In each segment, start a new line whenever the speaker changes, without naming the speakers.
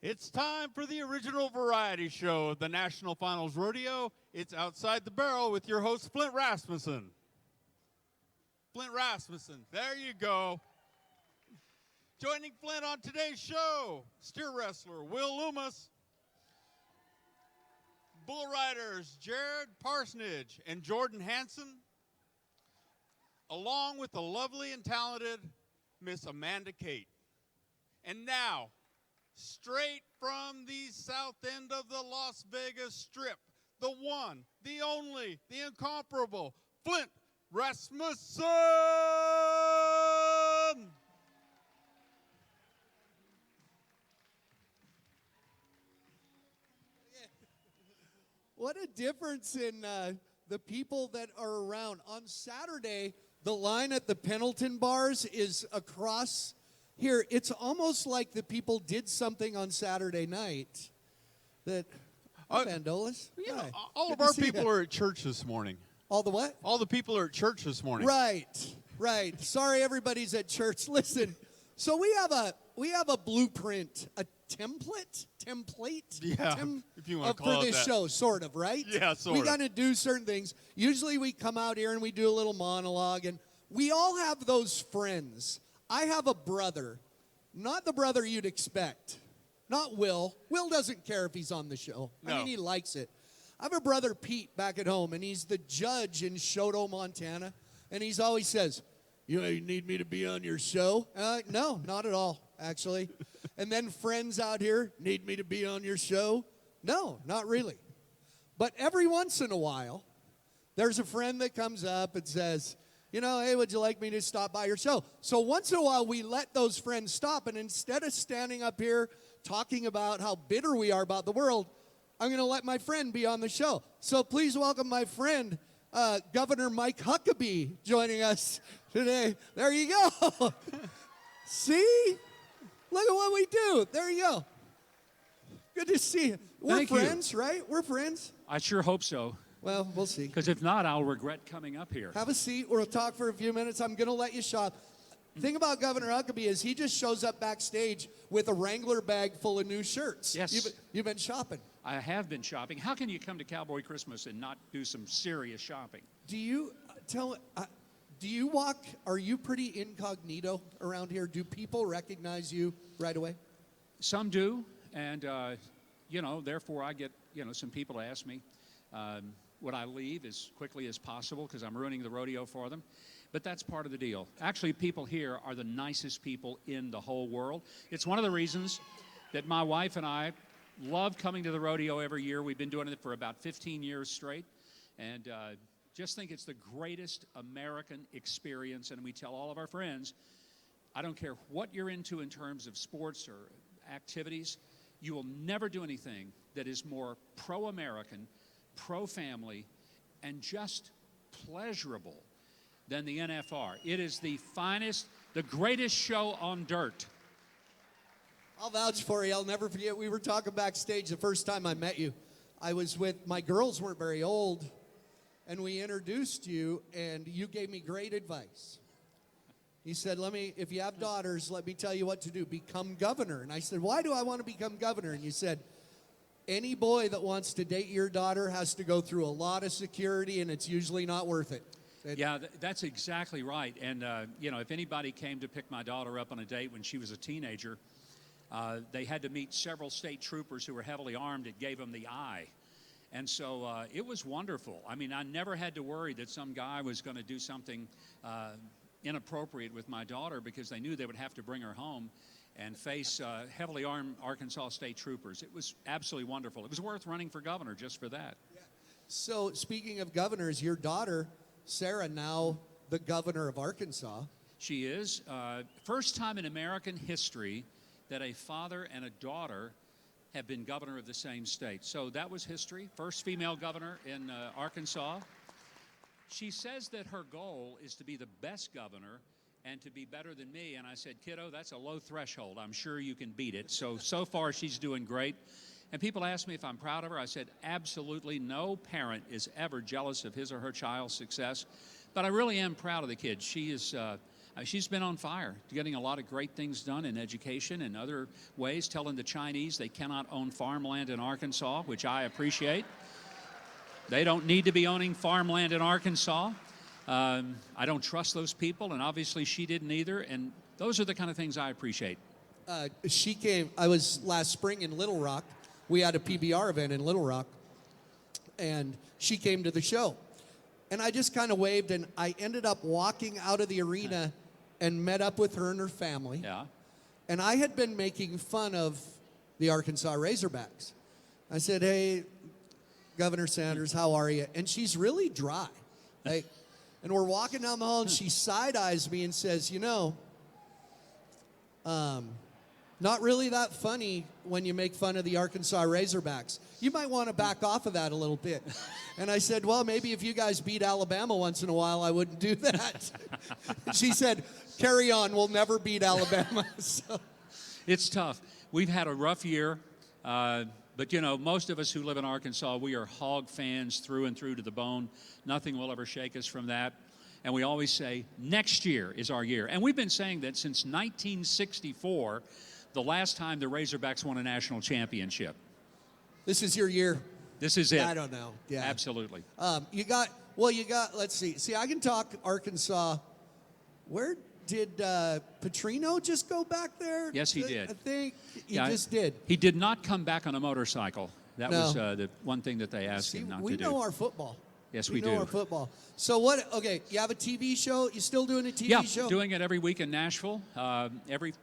It's time for the original variety show of the National Finals Rodeo. It's Outside the Barrel with your host, Flint Rasmussen. Flint Rasmussen, there you go. Joining Flint on today's show, steer wrestler Will Lummus, bull riders Jared Parsonage and Jordan Hansen, along with the lovely and talented Miss Amanda Kate. And now, straight from the south end of the Las Vegas Strip, the one, the only, the incomparable, Flint Rasmussen!
What a difference in the people that are around. On Saturday, the line at the Pendleton bars is across here. It's almost like the people did something on Saturday night. Vandolis.
You know, all of our people are at church this morning.
All the what?
All the people are at church this morning.
Right. Sorry, everybody's at church. Listen, so we have a blueprint, a template,
Yeah, if you want to call
for
it
this
that.
show, sort of, right?
Yeah, sort of.
We got to do certain things. Usually we come out here and we do a little monologue, and we all have those friends. I have a brother, not the brother you'd expect, not Will. Will doesn't care if he's on the show.
No.
I mean, he likes it. I have a brother, Pete, back at home, and he's the judge in Choteau, Montana, and he's always says, you need me to be on your show? No, not at all, actually. And then friends out here, need me to be on your show? No, not really. But every once in a while, there's a friend that comes up and says, hey, would you like me to stop by your show? So once in a while, we let those friends stop, and instead of standing up here talking about how bitter we are about the world, I'm going to let my friend be on the show. So please welcome my friend, Governor Mike Huckabee, joining us today. There you go. See? Look at what we do. There you go. Good to see you. We're friends, right? We're friends.
I sure hope so.
Well, we'll see.
Because if not, I'll regret coming up here.
Have a seat. We'll talk for a few minutes. I'm going to let you shop. The thing about Governor Huckabee is he just shows up backstage with a Wrangler bag full of new shirts.
Yes.
You've been shopping.
I have been shopping. How can you come to Cowboy Christmas and not do some serious shopping?
Do you walk, are you pretty incognito around here? Do people recognize you right away?
Some do, and, therefore I get, some people to ask me would I leave as quickly as possible because I'm ruining the rodeo for them. But that's part of the deal. Actually, people here are the nicest people in the whole world. It's one of the reasons that my wife and I love coming to the rodeo every year. We've been doing it for about 15 years straight, and just think it's the greatest American experience. And we tell all of our friends, I don't care what you're into in terms of sports or activities, you will never do anything that is more pro-American, pro-family, and just pleasurable than the NFR. It is the finest, the greatest show on dirt.
I'll vouch for you. I'll never forget. We were talking backstage the first time I met you. I was with, my girls weren't very old, and we introduced you, and you gave me great advice. You said, if you have daughters, let me tell you what to do. Become governor. And I said, why do I want to become governor? And you said, any boy that wants to date your daughter has to go through a lot of security, and it's usually not worth it.
Yeah, that's exactly right. And, if anybody came to pick my daughter up on a date when she was a teenager, they had to meet several state troopers who were heavily armed. It gave them the eye. And so it was wonderful. I mean, I never had to worry that some guy was going to do something inappropriate with my daughter because they knew they would have to bring her home and face heavily armed Arkansas state troopers. It was absolutely wonderful. It was worth running for governor just for that.
Yeah. So speaking of governors, your daughter, Sarah, now the governor of Arkansas.
She is. First time in American history that a father and a daughter have been governor of the same state. So that was history. First female governor in Arkansas. She says that her goal is to be the best governor and to be better than me. And I said, kiddo, that's a low threshold. I'm sure you can beat it. So far she's doing great. And people ask me if I'm proud of her. I said, absolutely no parent is ever jealous of his or her child's success. But I really am proud of the kid. She is She's been on fire, getting a lot of great things done in education and other ways, telling the Chinese they cannot own farmland in Arkansas, which I appreciate. They don't need to be owning farmland in Arkansas. I don't trust those people, and obviously she didn't either, and those are the kind of things I appreciate.
She came, I was last spring in Little Rock. We had a PBR event in Little Rock, and she came to the show. And I just kind of waved, and I ended up walking out of the arena and met up with her and her family.
Yeah.
And I had been making fun of the Arkansas Razorbacks. I said, hey, Governor Sanders, how are you? And she's really dry. Like, and we're walking down the hall, and she side-eyes me and says, you know, not really that funny when you make fun of the Arkansas Razorbacks. You might want to back off of that a little bit. And I said, well, maybe if you guys beat Alabama once in a while, I wouldn't do that. She said, carry on, we'll never beat Alabama. So.
It's tough. We've had a rough year, but, you know, most of us who live in Arkansas, we are Hog fans through and through to the bone. Nothing will ever shake us from that. And we always say, next year is our year. And we've been saying that since 1964, the last time the Razorbacks won a national championship.
This is your year?
This is it.
I don't know. Yeah.
Absolutely.
You got, let's see. See, I can talk Arkansas. Where did Petrino just go back there?
Yes, he did.
I think he just did.
He did not come back on a motorcycle. That
No.
was the one thing that they asked him not to do.
We know our football.
Yes,
we
do.
know our football. So what, okay, you have a TV show? You still doing a TV show?
Yeah, doing it every week in Nashville. Every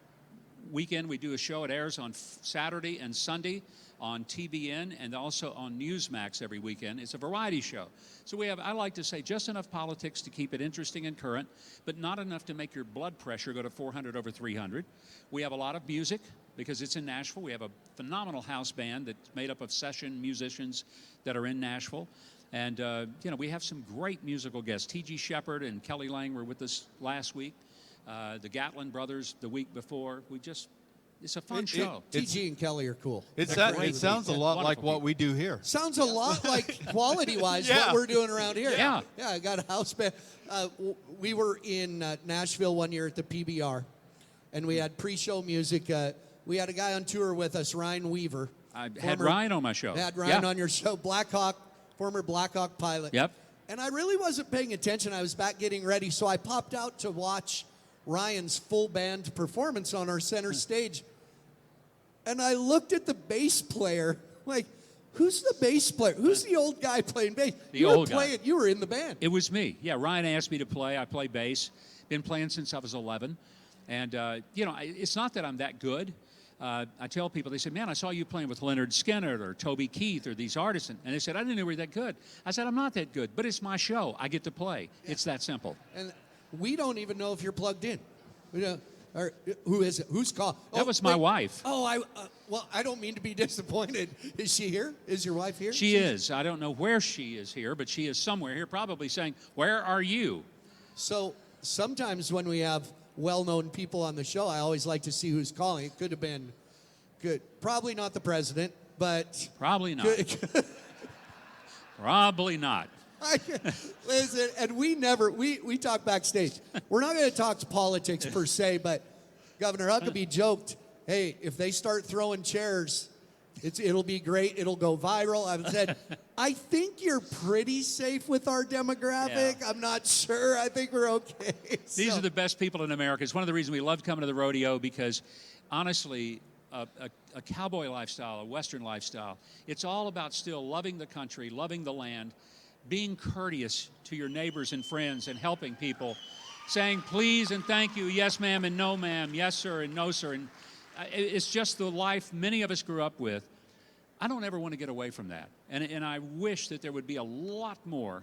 weekend we do a show. It airs on Saturday and Sunday on TBN and also on Newsmax every weekend. It's a variety show. So we have, I like to say, just enough politics to keep it interesting and current, but not enough to make your blood pressure go to 400 over 300. We have a lot of music because it's in Nashville. We have a phenomenal house band that's made up of session musicians that are in Nashville. And, you know, we have some great musical guests. T.G. Shepherd and Kelly Lang were with us last week. The Gatlin brothers the week before. It's a fun show.
T.G. and Kelly are cool.
It sounds a lot like what we do here.
Sounds a lot like quality-wise what we're doing around here.
Yeah.
Yeah, I got a house band. We were in Nashville one year at the PBR, and we had pre-show music. We had a guy on tour with us, Ryan Weaver.
I had Ryan on my show.
Had Ryan on your show, former Blackhawk pilot.
Yep.
And I really wasn't paying attention. I was back getting ready, so I popped out to watch Ryan's full band performance on our center stage. And I looked at the bass player, like, who's the bass player? Who's the old guy playing bass? You were in the band.
It was me. Yeah, Ryan asked me to play. I play bass. Been playing since I was 11. And, you know, it's not that I'm that good. I tell people, they say, man, I saw you playing with Leonard Skinner or Toby Keith or these artists. And they said, I didn't know you were that good. I said, I'm not that good, but it's my show. I get to play. Yeah. It's that simple.
And we don't even know if you're plugged in. We don't. Or, who is it? Who's called?
That was my wife.
Oh, well, I don't mean to be disappointed. Is she here? Is your wife here?
She is. I don't know where she is here, but she is somewhere here, probably saying, where are you?
So sometimes when we have well-known people on the show, I always like to see who's calling. It could have been good. Probably not the president, but...
Probably not. Probably not.
Listen, and we talk backstage. We're not going to talk politics per se, but Governor Huckabee joked, hey, if they start throwing chairs, it'll be great. It'll go viral. I said, I think you're pretty safe with our demographic. Yeah. I'm not sure. I think we're okay.
These are the best people in America. It's one of the reasons we love coming to the rodeo because, honestly, a cowboy lifestyle, a Western lifestyle, it's all about still loving the country, loving the land, being courteous to your neighbors and friends and helping people, saying please and thank you, yes ma'am and no ma'am, yes sir and no sir. And it's just the life many of us grew up with. I don't ever want to get away from that. And I wish that there would be a lot more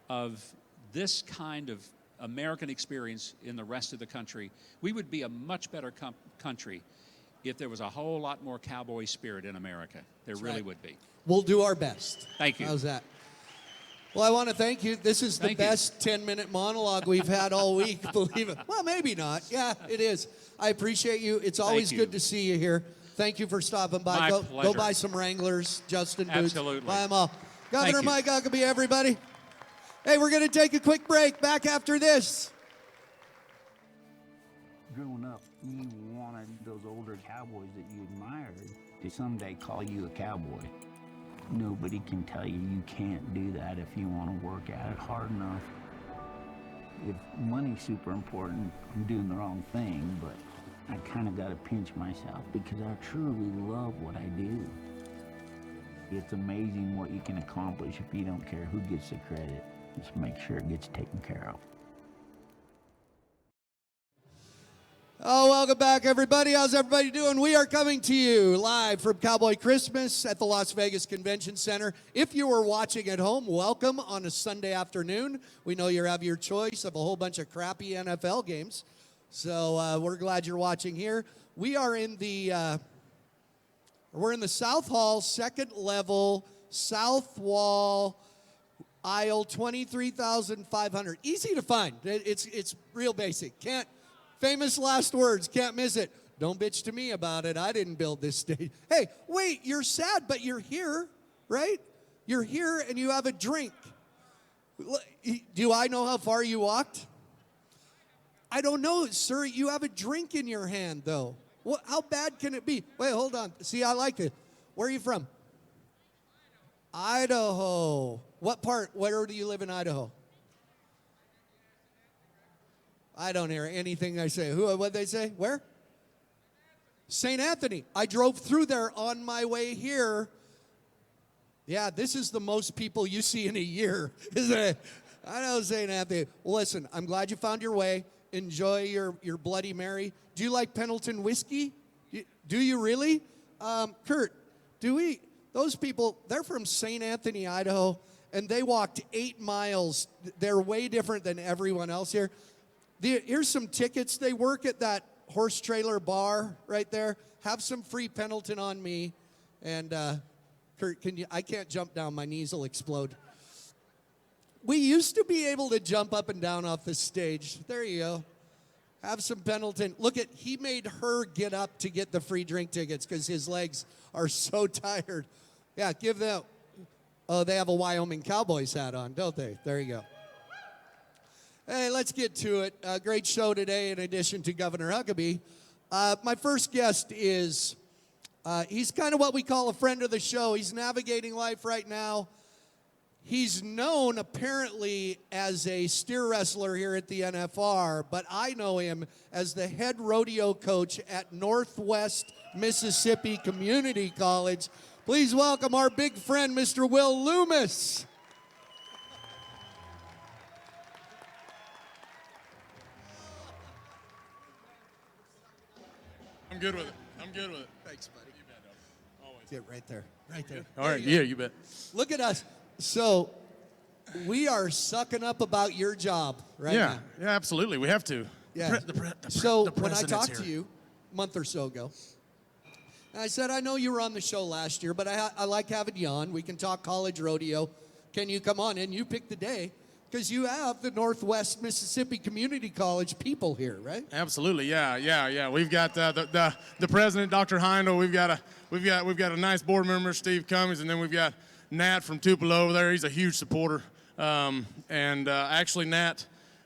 of this kind of American experience in the rest of the country. We would be a much better country if there was a whole lot more cowboy spirit in America. There
That's
really
right.
would be.
We'll do our best.
Thank you.
How's that? Well, I want to thank you. This is the best 10-minute monologue we've had all week, believe it. Well, maybe not. Yeah, it is. I appreciate you. It's always good to see you here. Thank you for stopping by. Go buy some Wranglers, Justin boots.
Absolutely.
Buy them all. Governor Mike Huckabee, everybody. Hey, we're going to take a quick break. Back after this.
growing up, you wanted those older cowboys that you admired to someday call you a cowboy. Nobody can tell you you can't do that if you want to work at it hard enough. If money's super important, I'm doing the wrong thing, but I kind of got to pinch myself because I truly love what I do. It's amazing what you can accomplish if you don't care who gets the credit. Just make sure it gets taken care of.
Oh, welcome back, everybody. How's everybody doing? We are coming to you live from Cowboy Christmas at the Las Vegas Convention Center. If you were watching at home, welcome on a Sunday afternoon. We know you have your choice of a whole bunch of crappy NFL games, so we're glad you're watching here. We are in the South Hall, second level, south wall, aisle 23,500. Easy to find. It's real basic. Famous last words, can't miss it. Don't bitch to me about it. I didn't build this stage. Hey, wait, you're sad, but you're here, right? You're here and you have a drink. Do I know how far you walked? I don't know, sir. You have a drink in your hand, though. How bad can it be? Wait, hold on. See, I like it. Where are you from? Idaho. What part? Where do you live in Idaho? I don't hear anything I say. What'd they say? Where? St. Anthony. I drove through there on my way here. Yeah, this is the most people you see in a year, isn't it? I know St. Anthony. Well, listen, I'm glad you found your way. Enjoy your Bloody Mary. Do you like Pendleton whiskey? Do you really? Kurt, those people, they're from St. Anthony, Idaho, and they walked 8 miles. They're way different than everyone else here. Here's some tickets. They work at that horse trailer bar right there. Have some free Pendleton on me. And Kurt, I can't jump down. My knees will explode. We used to be able to jump up and down off the stage. There you go. Have some Pendleton. He made her get up to get the free drink tickets because his legs are so tired. Yeah, give them. Oh, they have a Wyoming Cowboys hat on, don't they? There you go. Hey, let's get to it. Great show today in addition to Governor Huckabee. My first guest is, he's kind of what we call a friend of the show. He's navigating life right now. He's known apparently as a steer wrestler here at the NFR, but I know him as the head rodeo coach at Northwest Mississippi Community College. Please welcome our big friend, Mr. Will Lummus.
I'm good with it.
Thanks, buddy.
You bet, dog. Always.
Get right there. Right there.
All right. Yeah, you bet.
Look at us. So we are sucking up about your job right now.
Yeah, absolutely. We have to.
Yeah.
The
when I talked
here.
to you a month or so ago, and I said, I know you were on the show last year, but I like having you on. We can talk college rodeo. Can you come on? And you picked the day because you have the Northwest Mississippi Community College people here, right?
Absolutely. Yeah. We've got the president, Dr. Heindel. We've got a nice board member, Steve Cummings, and then we've got Nat from Tupelo over there. He's a huge supporter. Actually, Nat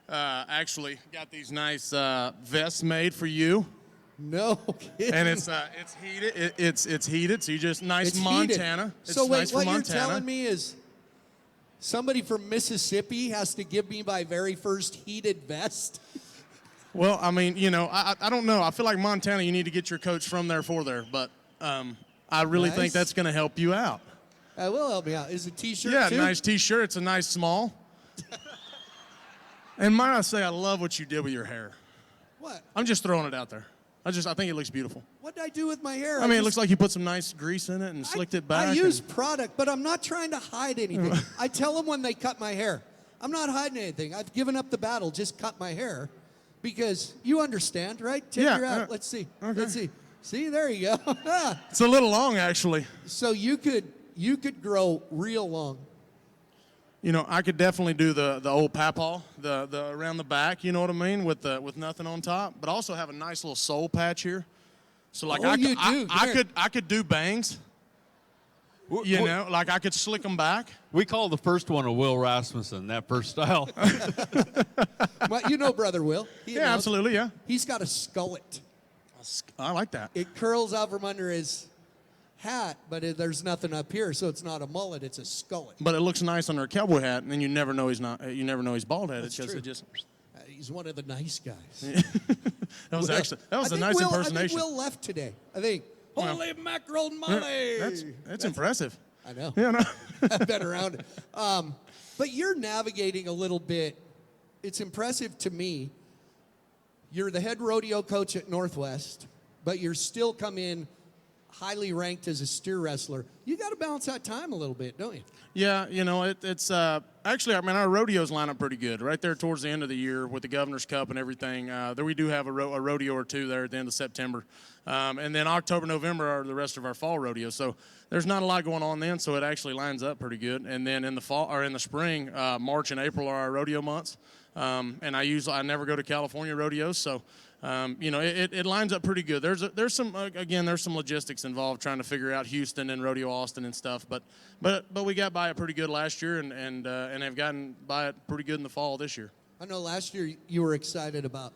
actually got these nice vests made for you.
No kidding.
And it's heated. It's heated. So you just
It's
Montana.
heated.
It's
So wait,
nice
what
for
you're
Montana.
telling me is somebody from Mississippi has to give me my very first heated vest?
Well, I mean, I don't know. I feel like Montana, you need to get your coach from there for there. But I really
Nice.
think that's going to help you out.
That will help me out. Is it a T-shirt
Yeah,
too?
nice T-shirt. It's a nice small. And might I say, I love what you did with your hair.
What?
I'm just throwing it out there. I think it looks beautiful.
What did I do with my hair?
I mean, it looks like you put some nice grease in it and slicked it back.
I use product, but I'm not trying to hide anything. I tell them when they cut my hair, I'm not hiding anything. I've given up the battle. Just cut my hair because you understand, right? Take
Yeah,
your out. Let's see.
okay.
Let's see. See, there you go.
It's a little long, actually.
So you could grow real long.
I could definitely do the old papaw, the around the back, you know what I mean, with nothing on top, but also have a nice little soul patch here. So like
Oh,
I
you do.
could do bangs. You know, like I could slick them back.
We call the first one a Will Rasmussen, that first style.
Well, you know Brother Will. He
Yeah,
announced
absolutely, yeah.
He's got a skullet.
I like that.
It curls out from under his hat, but there's nothing up here, so it's not a mullet, it's a skullet.
But it looks nice under a cowboy hat, and then you never know he's not. You never know he's bald headed
That's
because
true.
it just.
He's one of the nice guys.
That was
Will.
a
I think
nice
Will,
impersonation.
I think Will left today. I think.
Well,
Holy mackerel molly!
That's impressive.
I know.
Yeah, no.
I've been around it. But you're navigating a little bit. It's impressive to me. You're the head rodeo coach at Northwest, but you're still come in highly ranked as a steer wrestler. You got to balance that time a little bit, don't you?
Yeah, you know, it's actually, I mean, our rodeos line up pretty good right there towards the end of the year with the Governor's Cup and everything. There we do have a rodeo or two there at the end of September. And then October, November are the rest of our fall rodeos. So there's not a lot going on then, so it actually lines up pretty good. And then in the fall or in the spring, March and April are our rodeo months. And I never go to California rodeos, so you know, it lines up pretty good. There's some logistics involved trying to figure out Houston and Rodeo Austin and stuff, but we got by it pretty good last year and have gotten by it pretty good in the fall this year.
I know last year you were excited about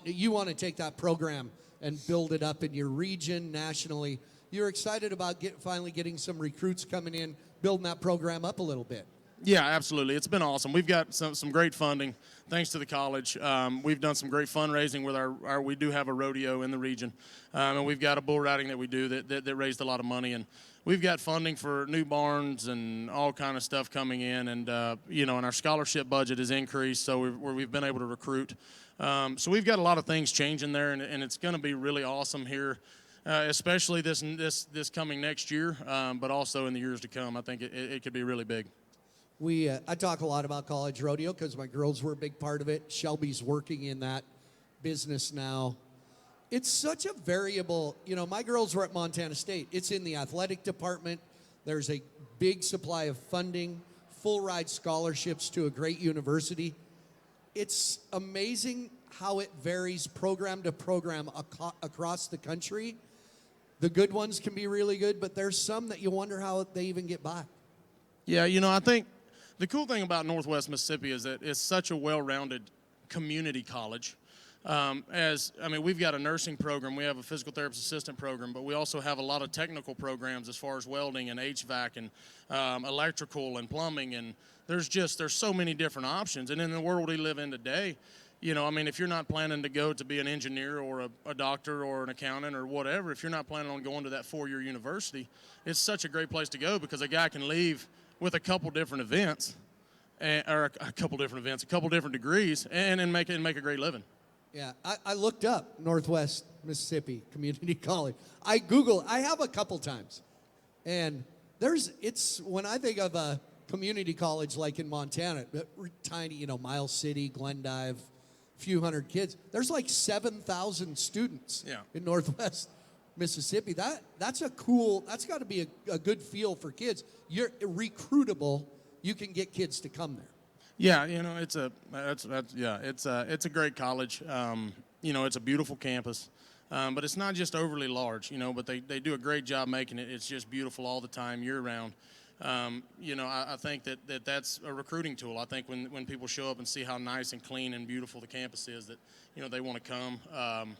you want to take that program and build it up in your region nationally. You're excited about finally getting some recruits coming in, building that program up a little bit.
Yeah, absolutely. It's been awesome. We've got some great funding thanks to the college. We've done some great fundraising with we do have a rodeo in the region, and we've got a bull riding that we do that raised a lot of money, and we've got funding for new barns and all kind of stuff coming in, and you know, and our scholarship budget has increased, so we've been able to recruit. So we've got a lot of things changing there, and it's going to be really awesome here. Especially this coming next year, but also in the years to come. I think it could be really big.
I talk a lot about college rodeo because my girls were a big part of it. Shelby's working in that business now. It's such a variable, you know, my girls were at Montana State. It's in the athletic department. There's a big supply of funding, full ride scholarships to a great university. It's amazing how it varies program to program across the country. The good ones can be really good, but there's some that you wonder how they even get by.
Yeah, you know, I think the cool thing about Northwest Mississippi is that it's such a well-rounded community college. We've got a nursing program, we have a physical therapist assistant program, but we also have a lot of technical programs as far as welding and HVAC and electrical and plumbing, and there's so many different options. And in the world we live in today, you know, I mean, if you're not planning to go to be an engineer or a doctor or an accountant or whatever, if you're not planning on going to that 4-year university, it's such a great place to go because a guy can leave with a couple different events, a couple different degrees, and make a great living.
Yeah, I looked up Northwest Mississippi Community College. I Googled, I have a couple times. And when I think of a community college like in Montana, tiny, you know, Miles City, Glendive, few hundred kids. There's like 7,000 students in Northwest Mississippi. That's got to be a good feel for kids. You're recruitable. You can get kids to come there.
Yeah, you know, it's a great college. You know, it's a beautiful campus, but it's not just overly large. You know, but they do a great job making it. It's just beautiful all the time, year round. You know, I think that's a recruiting tool. I think when people show up and see how nice and clean and beautiful the campus is, that, you know, they want to come.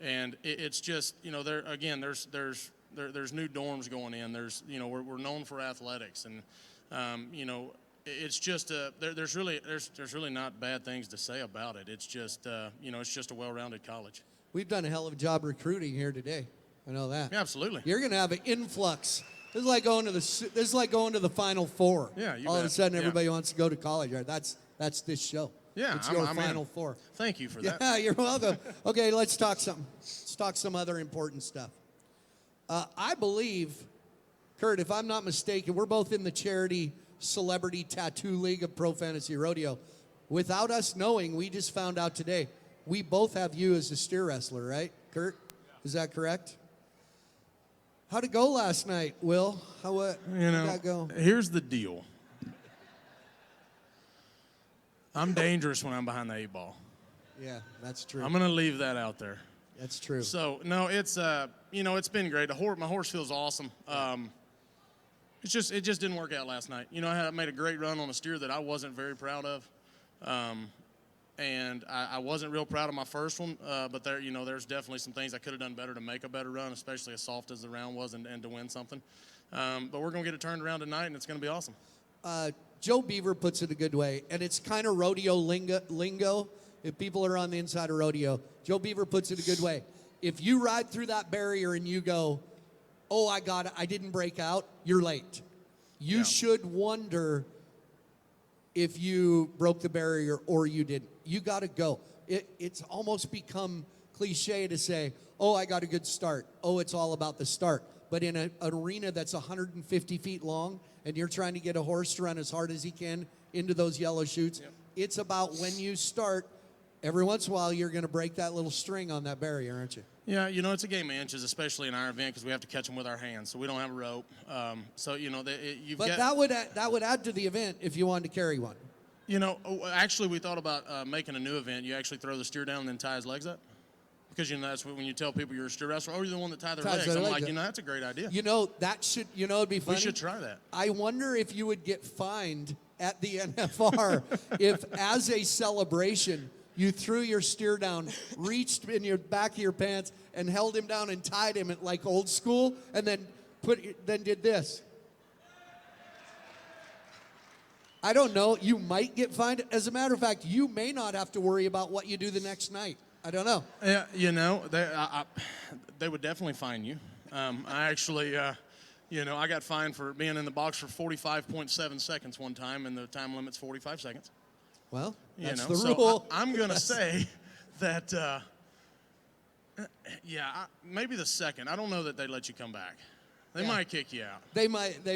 And it's just, you know, there's new dorms going in. There's, you know, we're known for athletics, and you know, it's just there's really not bad things to say about it. It's just you know, it's just a well-rounded college.
We've done a hell of a job recruiting here today. I know that.
Yeah, absolutely.
You're going to have an influx. This is like going to the Final Four.
Yeah, you
all
bet.
of a sudden everybody wants to go to college. Right? That's this show.
Yeah,
it's your Final Four.
Thank you for that.
Yeah, you're welcome. Okay, let's talk something. Let's talk some other important stuff. I believe, Kurt, if I'm not mistaken, we're both in the charity Celebrity Tattoo League of Pro Fantasy Rodeo. Without us knowing, we just found out today, we both have you as a steer wrestler, right, Kurt? Is that correct? How'd it go last night, Will? How'd that go?
Here's the deal. I'm dangerous when I'm behind the 8-ball.
Yeah, that's true.
I'm going to leave that out there.
That's true.
So, no, it's, you know, it's been great. My horse feels awesome. it just didn't work out last night. You know, I made a great run on a steer that I wasn't very proud of. And I wasn't real proud of my first one, but there's definitely some things I could have done better to make a better run, especially as soft as the round was and to win something. But we're going to get it turned around tonight, and it's going to be awesome.
Joe Beaver puts it a good way, and it's kind of rodeo lingo. If people are on the inside of rodeo, Joe Beaver puts it a good way. If you ride through that barrier and you go, oh, I got it, I didn't break out, you're late. You should wonder if you broke the barrier or you didn't. You got to go. It's almost become cliche to say, oh, I got a good start. Oh, it's all about the start. But in an arena that's 150 feet long and you're trying to get a horse to run as hard as he can into those yellow chutes, it's about when you start. Every once in a while, you're going to break that little string on that barrier, aren't you?
Yeah, it's a game of inches, especially in our event because we have to catch them with our hands, so we don't have a rope.
That would add to the event if you wanted to carry one.
Actually, we thought about making a new event. You actually throw the steer down and then tie his legs up. Because, that's when you tell people you're a steer wrestler, oh, you're the one that tied their legs. I'm like, that's a great idea.
It'd be funny.
We should try that.
I wonder if you would get fined at the NFR if, as a celebration, you threw your steer down, reached in your back of your pants, and held him down and tied him at like old school, and then did this. I don't know. You might get fined. As a matter of fact, you may not have to worry about what you do the next night. I don't know.
Yeah, they would definitely fine you. I actually, I got fined for being in the box for 45.7 seconds one time, and the time limit's 45 seconds.
Well, that's the
so
rule.
I'm going to say that, maybe the second. I don't know that they let you come back. They might kick you out.
They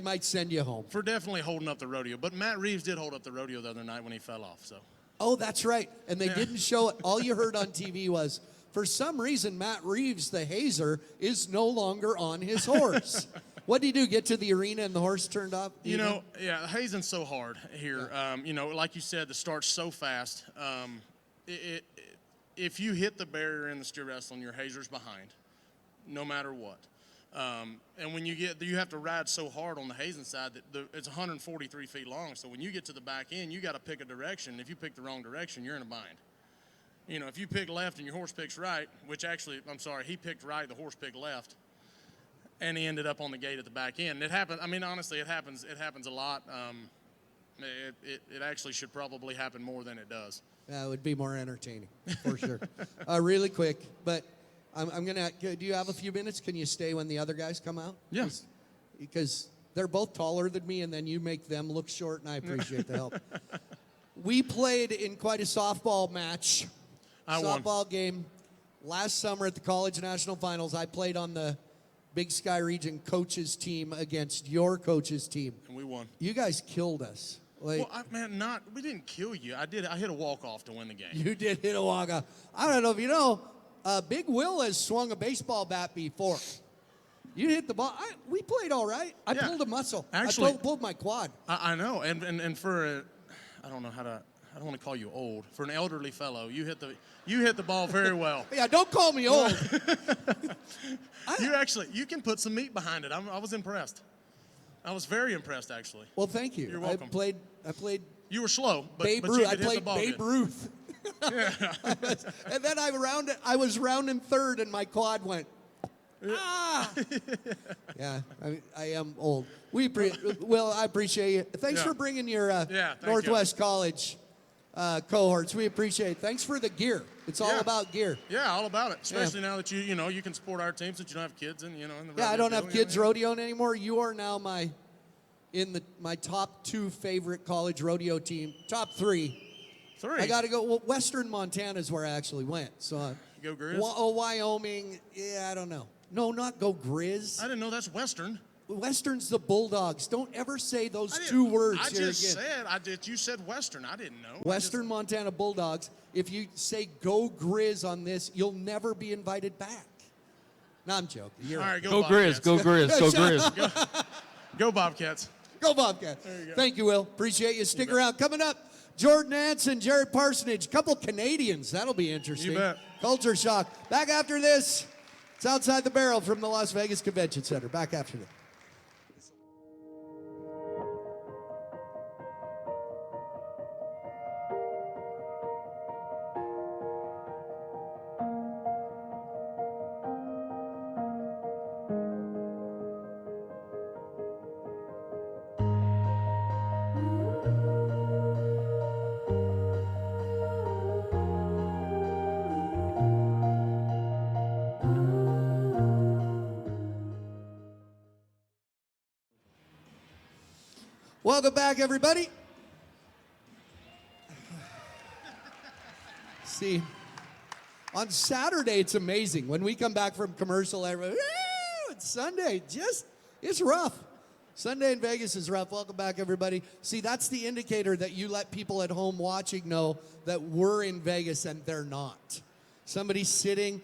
might send you home.
For definitely holding up the rodeo. But Matt Reeves did hold up the rodeo the other night when he fell off, so.
Oh, that's right. And they didn't show it. All you heard on TV was, for some reason, Matt Reeves, the hazer, is no longer on his horse. What did he do? Get to the arena and the horse turned off?
Hazing's so hard here. Yeah. Like you said, the start's so fast. If you hit the barrier in the steer wrestling, your hazer's behind, no matter what. And when you have to ride so hard on the hazing side that it's 143 feet long. So when you get to the back end, you got to pick a direction. If you pick the wrong direction, you're in a bind. If you pick left and your horse picks right, which actually, I'm sorry, he picked right, the horse picked left, and he ended up on the gate at the back end. It happens. I mean, honestly, it happens. It happens a lot. It actually should probably happen more than it does.
Yeah, it would be more entertaining for sure. Really quick, but. I'm going to, do you have a few minutes? Can you stay when the other guys come out?
Yes.
Because they're both taller than me, and then you make them look short, and I appreciate the help. We played in quite a softball match. Softball game. Last summer at the College National Finals, I played on the Big Sky Region coaches team against your coaches team.
And we won.
You guys killed us.
We didn't kill you. I hit a walk-off to win the game.
You did hit a walk-off. I don't know if you know, Big Will has swung a baseball bat before. You hit the ball. We played all right. I pulled a muscle.
Actually,
I pulled my quad.
I know. And for I don't want to call you old. For an elderly fellow, you hit the ball very well.
Yeah, don't call me old.
You can put some meat behind it. I was impressed. I was very impressed, actually.
Well, thank you.
You're welcome.
I played.
You were slow, but
Babe
you
Ruth.
could
I
hit the
played
ball
Babe
good.
Ruth. And then I was rounding third, and my quad went. Ah! Yeah, I am old. Will, I appreciate you. Thanks for bringing your Northwest College cohorts. We appreciate it. Thanks for the gear. It's all about gear.
Yeah, all about it. Especially now that you can support our team since you don't have kids and in the
I don't have kids rodeoing anymore. You are now my top 2 favorite college rodeo team. Top 3. I got to go. Well, Western Montana is where I actually went. So
go Grizz.
Wyoming. Yeah, I don't know. No, not go Grizz.
I didn't know that's Western.
Western's the Bulldogs. Don't ever say those 2 words here again.
You said Western. I didn't know.
Western Montana Bulldogs. If you say go Grizz on this, you'll never be invited back. No, I'm joking.
All right,
go Grizz. Go Grizz. Go Grizz.
Go Bobcats.
Go Bobcats. Thank you, Will. Appreciate you. Stick around. Coming up, Jordan Hansen, Jared Parsonage, a couple Canadians. That'll be interesting.
You bet.
Culture shock. Back after this. It's Outside the Barrel from the Las Vegas Convention Center. Back after this. Welcome back, everybody. See, on Saturday, it's amazing. When we come back from commercial, everybody, woo, it's Sunday. It's rough. Sunday in Vegas is rough. Welcome back, everybody. See, that's the indicator that you let people at home watching know that we're in Vegas and they're not. Somebody's sitting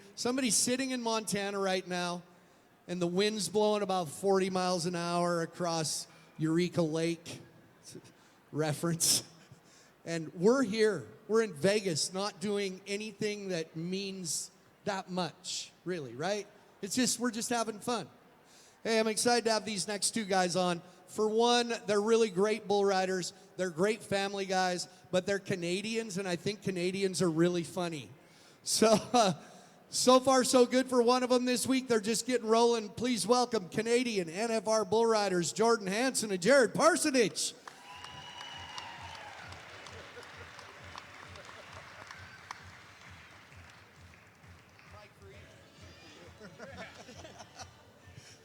in Montana right now, and the wind's blowing about 40 miles an hour across Eureka Lake. Reference. And we're here. We're in Vegas, not doing anything that means that much, really, right? We're just having fun. Hey, I'm excited to have these next two guys on. For one, they're really great bull riders. They're great family guys, but they're Canadians, and I think Canadians are really funny. So far, so good for one of them this week. They're just getting rolling. Please welcome Canadian NFR bull riders Jordan Hansen and Jared Parsonage.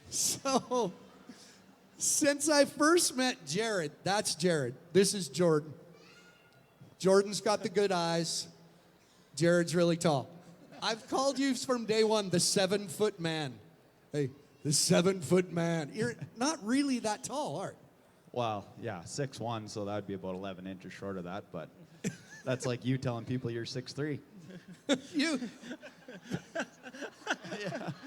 So, since I first met Jared, that's Jared. This is Jordan. Jordan's got the good eyes. Jared's really tall. I've called you from day one the 7-foot man. Hey, the 7-foot man. You're not really that tall, are you?
Well, yeah, 6'1", so that would be about 11 inches short of that, but that's like you telling people you're 6'3".
You.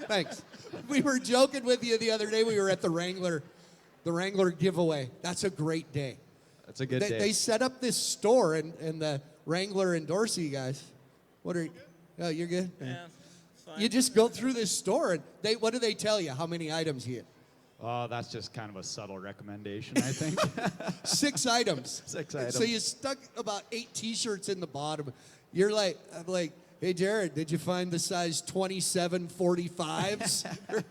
Thanks. We were joking with you the other day. We were at the Wrangler giveaway. That's a great day.
That's a good day.
They set up this store, and the Wrangler endorse you guys. What are you? Oh, you're good?
Yeah, fine.
You just go through this store, and what do they tell you? How many items you get?
Oh, that's just kind of a subtle recommendation, I think.
6 items.
6 items.
So you stuck about 8 T-shirts in the bottom. I'm like, hey, Jared, did you find the size 27 45s?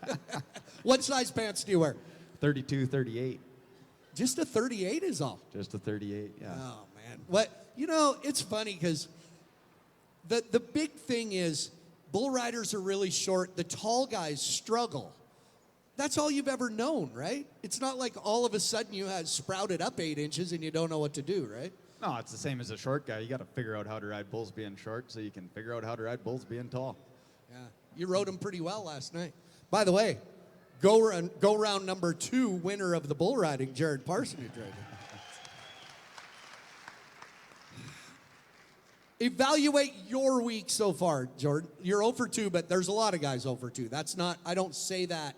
What size pants do you wear?
32, 38.
Just a 38 is all.
Just a 38, yeah.
Oh, man. It's funny because the big thing is bull riders are really short. The tall guys struggle. That's all you've ever known, right? It's not like all of a sudden you had sprouted up 8 inches and you don't know what to do, right?
No, it's the same as a short guy. You got to figure out how to ride bulls being short so you can figure out how to ride bulls being tall.
Yeah, you rode them pretty well last night. By the way, go round number 2 winner of the bull riding, Jared Parsonage right now. Evaluate your week so far, Jordan. You're 0 for 2, but there's a lot of guys 0 for 2. That's not, I don't say that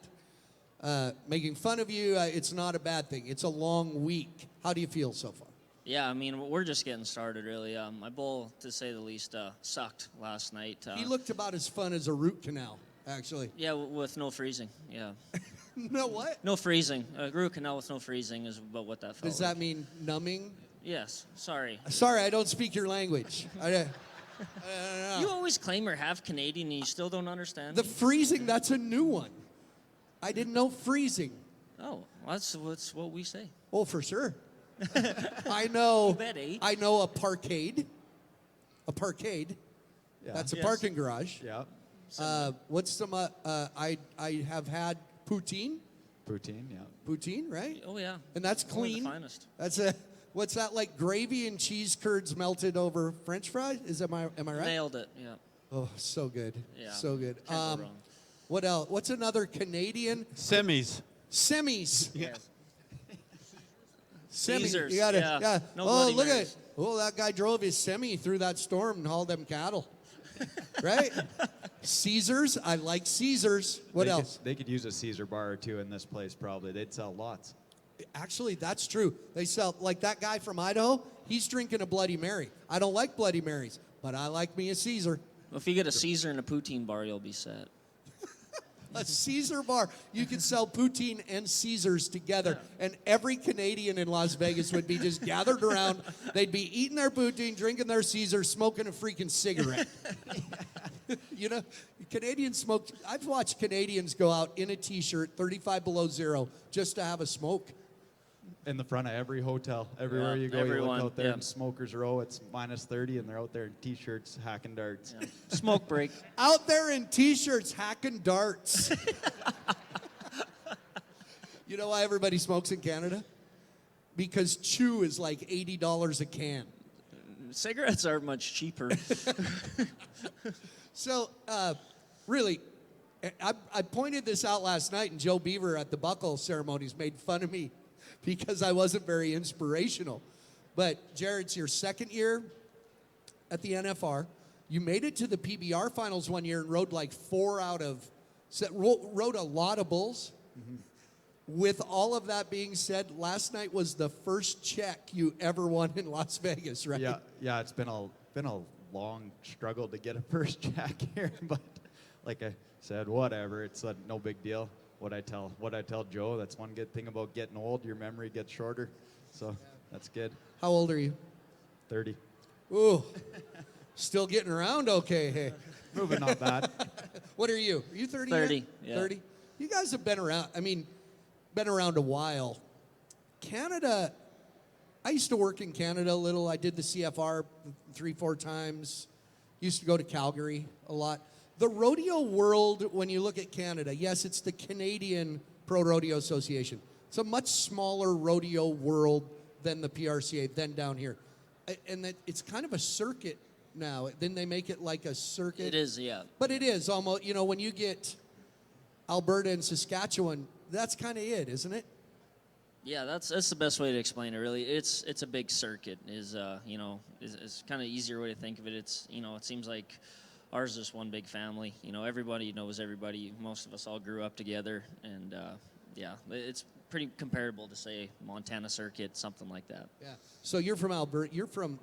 making fun of you. It's not a bad thing. It's a long week. How do you feel so far?
Yeah, I mean, we're just getting started, really. My bull, to say the least, sucked last night.
He looked about as fun as a root canal, actually.
Yeah, with no freezing, yeah.
No what?
No freezing. A root canal with no freezing is about what that felt
Does that mean numbing?
Yes, sorry.
Sorry, I don't speak your language. I don't know.
You always claim you're half Canadian and you still don't understand
The
me?
freezing, that's a new one. I didn't know freezing.
Oh, that's what we say.
Oh, for sure. I know.
You bet, eh?
I know a parkade. A parkade.
Yeah.
That's a
Yes.
parking garage.
Yeah.
What's some? I have had poutine.
Poutine, yeah.
Poutine, right?
Oh, yeah.
And that's
One of the
clean.
finest.
That's what's that like? Gravy and cheese curds melted over French fries? Am I right?
Nailed it, yeah.
Oh, so good.
Yeah.
So good.
Can't go wrong.
What else? What's another Canadian?
Semis.
Semis.
Yes.
Semi.
Caesars,
You gotta,
yeah. No
oh,
Bloody
look
Marys.
that guy drove his semi through that storm and hauled them cattle. Right? Caesars. I like Caesars. What else?
They could use a Caesar bar or two in this place, probably. They'd sell lots.
Actually, that's true. They sell, like that guy from Idaho, he's drinking a Bloody Mary. I don't like Bloody Marys, but I like me a Caesar.
Well, if you get a Caesar and a poutine bar, you'll be set.
A Caesar bar. You can sell poutine and Caesars together, and every Canadian in Las Vegas would be just gathered around. They'd be eating their poutine, drinking their Caesar, smoking a freaking cigarette. You know, Canadians smoke. I've watched Canadians go out in a T-shirt, 35 below zero, just to have a smoke.
In the front of every hotel, everywhere
Yeah,
you go,
everyone,
you look out there
yeah.
in smokers row, it's minus 30, and they're out there in T-shirts hacking darts.
Yeah. Smoke break.
Out there in T-shirts, hacking darts. You know why everybody smokes in Canada? because chew is like $80 a can.
Cigarettes aren't much cheaper.
So, really, I pointed this out last night, and Joe Beaver at the buckle ceremonies made fun of me because I wasn't very inspirational. But, Jared, it's your second year at the NFR. You made it to the PBR finals one year and rode like rode a lot of bulls. Mm-hmm. With all of that being said, last night was the first check you ever won in Las Vegas, right?
Yeah. It's been a long struggle to get a first check here, but like I said, whatever. It's no big deal. What I tell Joe, that's one good thing about getting old. Your memory gets shorter, so that's good.
How old are you?
30.
Ooh, still getting around okay, hey.
Moving not bad.
What are you? Are you 30
30,
yet?
yeah.
30? You guys have been around, been around a while. Canada, I used to work in Canada a little. I did the CFR 3-4 times. Used to go to Calgary a lot. The rodeo world, when you look at Canada, yes, it's the Canadian Pro Rodeo Association. It's a much smaller rodeo world than the PRCA, than down here. And that it's kind of a circuit now. Then they make it like a circuit.
It is, yeah.
But it is almost, when you get Alberta and Saskatchewan, that's kind of it, isn't it?
Yeah, that's the best way to explain it. Really, it's a big circuit. Is kind of easier way to think of it. It's it seems like ours is just one big family. Everybody knows everybody. Most of us all grew up together, and it's pretty comparable to say Montana circuit, something like that.
Yeah. So you're from Alberta.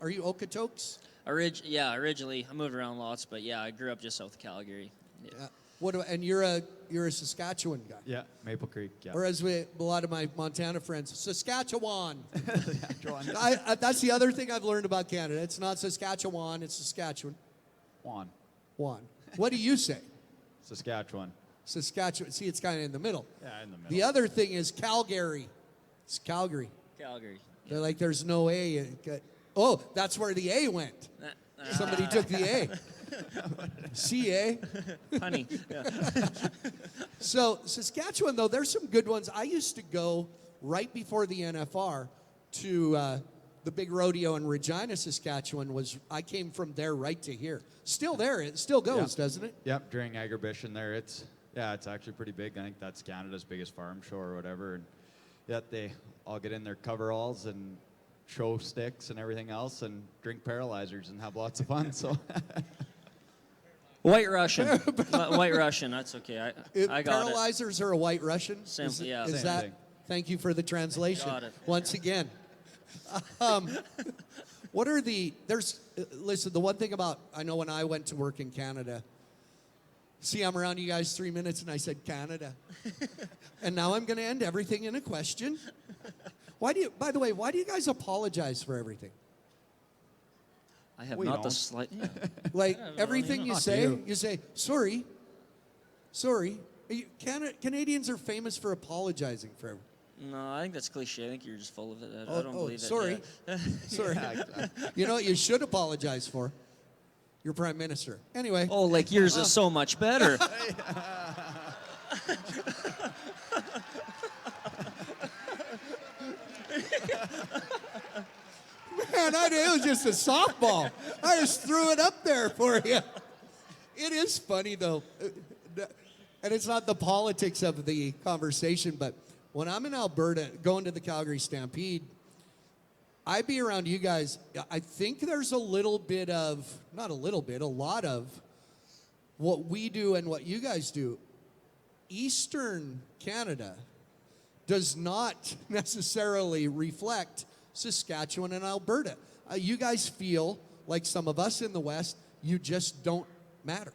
Are you Okotoks?
Originally I moved around lots, but yeah, I grew up just south of Calgary. Yeah.
And you're a Saskatchewan guy.
Yeah, Maple Creek. Yeah.
Whereas a lot of my Montana friends, Saskatchewan.
Saskatchewan.
That's the other thing I've learned about Canada. It's not Saskatchewan, it's Saskatchewan.
Juan.
What do you say?
Saskatchewan.
Saskatchewan. See, it's kind of in the middle.
Yeah, in the middle.
The other thing is Calgary. It's Calgary.
Calgary.
They're like, there's no A. Oh, that's where the A went. Somebody took the A. CA.
Honey. Yeah.
So Saskatchewan, though, there's some good ones. I used to go right before the NFR to the big rodeo in Regina, Saskatchewan. I came from there right to here. Still there. It still goes, doesn't it?
Yep, during Agribition there, it's actually pretty big. I think that's Canada's biggest farm show or whatever. And yet they all get in their coveralls and show sticks and everything else and drink paralyzers and have lots of fun. So
White Russian. White Russian, that's okay. I got
Paralyzers are a White Russian?
Simple, yeah.
Is
Same
that?
thing.
Thank you for the translation.
Got it.
Once again. What are listen, the one thing about, I know when I went to work in Canada, see, I'm around you guys 3 minutes and I said Canada. And now I'm going to end everything in a question. By the way, why do you guys apologize for everything?
I have
We
not the
don't.
slight. Yeah.
Like everything you
Not
say,
you.
you say, sorry. Canadians are famous for apologizing for everything.
No, I think that's cliche. I think you're just full of it. I don't believe it.
sorry.
Yeah.
Sorry. You know what you should apologize for? Your prime minister. Anyway.
Oh, like yours is so much better.
Man, it was just a softball. I just threw it up there for you. It is funny, though. And it's not the politics of the conversation, but when I'm in Alberta going to the Calgary Stampede, I be around you guys. I think there's a lot of what we do and what you guys do. Eastern Canada does not necessarily reflect Saskatchewan and Alberta. You guys feel like some of us in the West, you just don't matter.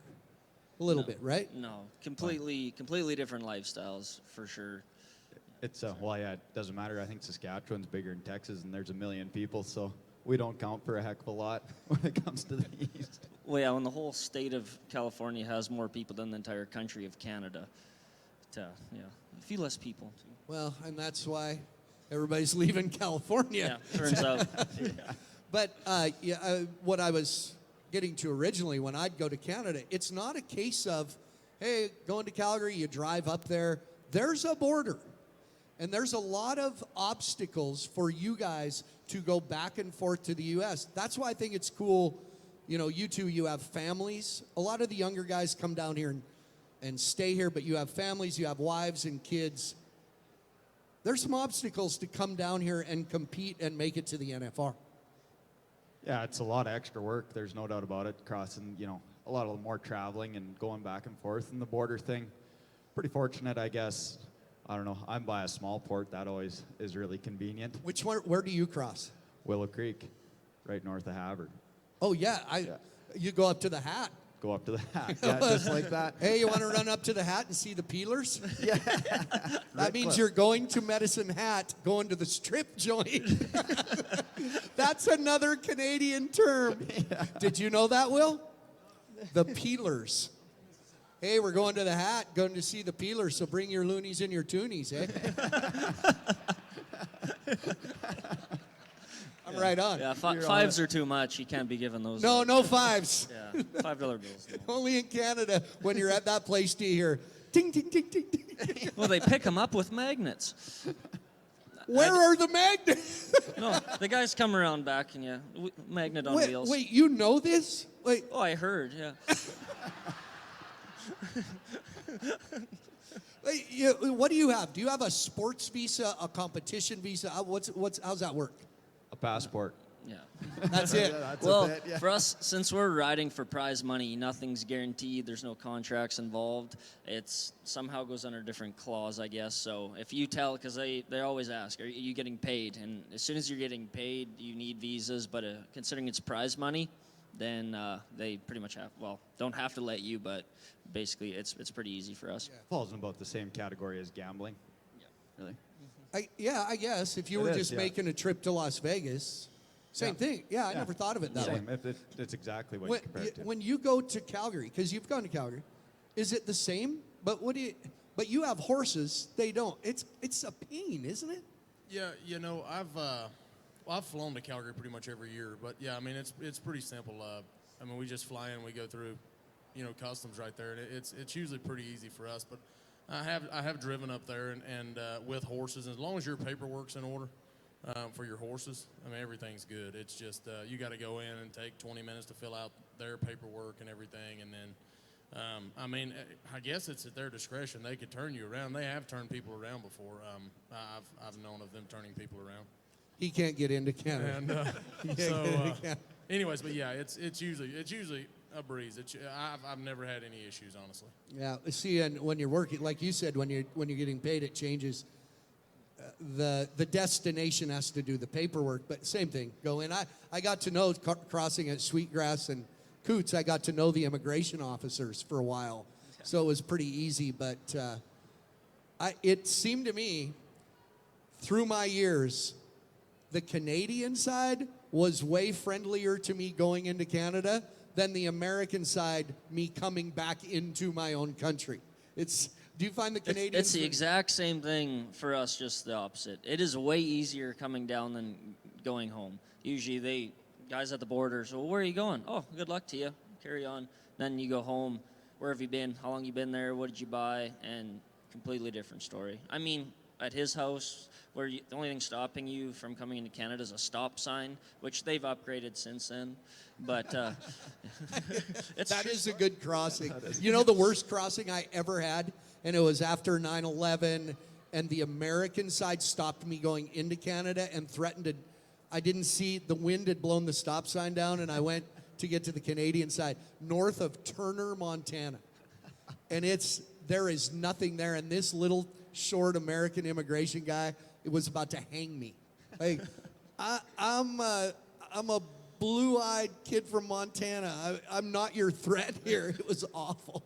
A little bit, right?
No, completely different lifestyles for sure.
It's it doesn't matter. I think Saskatchewan's bigger than Texas, and there's 1 million people, so we don't count for a heck of a lot when it comes to the East.
Well, yeah, when the whole state of California has more people than the entire country of Canada, a few less people. Too.
Well, and that's why everybody's leaving California.
Yeah, turns out.
But what I was getting to originally when I'd go to Canada, it's not a case of, hey, going to Calgary, you drive up there. There's a border. And there's a lot of obstacles for you guys to go back and forth to the U.S. That's why I think it's cool. You know, you two, you have families. A lot of the younger guys come down here and stay here, but you have families, you have wives and kids. There's some obstacles to come down here and compete and make it to the NFR.
Yeah, it's a lot of extra work. There's no doubt about it. Crossing, you know, a lot of more traveling and going back and forth. And the border thing, pretty fortunate, I guess. I don't know. I'm by a small port. That always is really convenient.
Which one? Where do you cross?
Willow Creek, right north of Havard.
Oh yeah,
Yeah.
You go up to the hat.
Go up to the hat. Yeah, just like that.
Hey, you want to run up to the hat and see the peelers?
Yeah.
That means you're going to Medicine Hat, going to the strip joint. That's another Canadian term.
Yeah.
Did you know that, Will? The peelers. Hey, we're going to the hat, going to see the peelers, so bring your loonies and your toonies, eh? I'm right on.
Yeah, fives are too much. You can't be giving those.
No, no fives.
Yeah, $5 bills. No.
Only in Canada, when you're at that place, do you hear ting, ting, ting, ting, ting.
Well, they pick them up with magnets.
Where are the magnets?
No, the guys come around back and magnet on wheels.
Wait, you know this? Wait,
Oh, I heard. Yeah.
what do you have? Do you have a sports visa, a competition visa? How's that work?
A passport.
Yeah.
That's it.
That's
Well,
a bit, yeah.
for us, since we're riding for prize money, nothing's guaranteed. There's no contracts involved. It's somehow goes under a different clause, I guess. So if you tell, because they always ask, are you getting paid? And as soon as you're getting paid, you need visas. But considering it's prize money, then they pretty much don't have to let you, but basically it's pretty easy for us.
Falls in about the same category as gambling.
Yeah.
Really?
I guess if you
It
were
is,
just
yeah.
making a trip to Las Vegas, same
Yeah.
thing. Yeah, I
Yeah.
never thought of it that way.
Same. It's exactly what
When,
you compare it to.
when you go to Calgary, because you've gone to Calgary, is it the same? But But you have horses. They don't. It's a pain, isn't it?
Yeah, you know, I've flown to Calgary pretty much every year, but yeah, I mean it's pretty simple. I mean we just fly in, we go through, you know, customs right there, and it's usually pretty easy for us. But I have driven up there and with horses, and as long as your paperwork's in order for your horses, I mean everything's good. It's just you got to go in and take 20 minutes to fill out their paperwork and everything, and then I mean I guess it's at their discretion. They could turn you around. They have turned people around before. I've known of them turning people around.
He can't get into Canada.
And anyways, but yeah, it's usually a breeze. I've never had any issues, honestly.
Yeah. See, and when you're working, like you said, when you're getting paid, it changes. The destination has to do the paperwork, but same thing. Go in. I got to know crossing at Sweetgrass and Coots. I got to know the immigration officers for a while, so it was pretty easy. But it seemed to me, through my years, the Canadian side was way friendlier to me going into Canada than the American side, me coming back into my own country. Do you find the Canadians?
It's the exact same thing for us, just the opposite. It is way easier coming down than going home. Usually guys at the border, so where are you going? Oh, good luck to you. Carry on. Then you go home. Where have you been? How long you been there? What did you buy? And completely different story. I mean, at his house, the only thing stopping you from coming into Canada is a stop sign, which they've upgraded since then. But
That is a good crossing. You know the worst crossing I ever had? And it was after 9/11, and the American side stopped me going into Canada and threatened to, I didn't see, the wind had blown the stop sign down, and I went to get to the Canadian side, north of Turner, Montana. And there is nothing there, and this little short American immigration guy, it was about to hang me. Like, I'm a blue-eyed kid from Montana. I'm not your threat here. It was awful.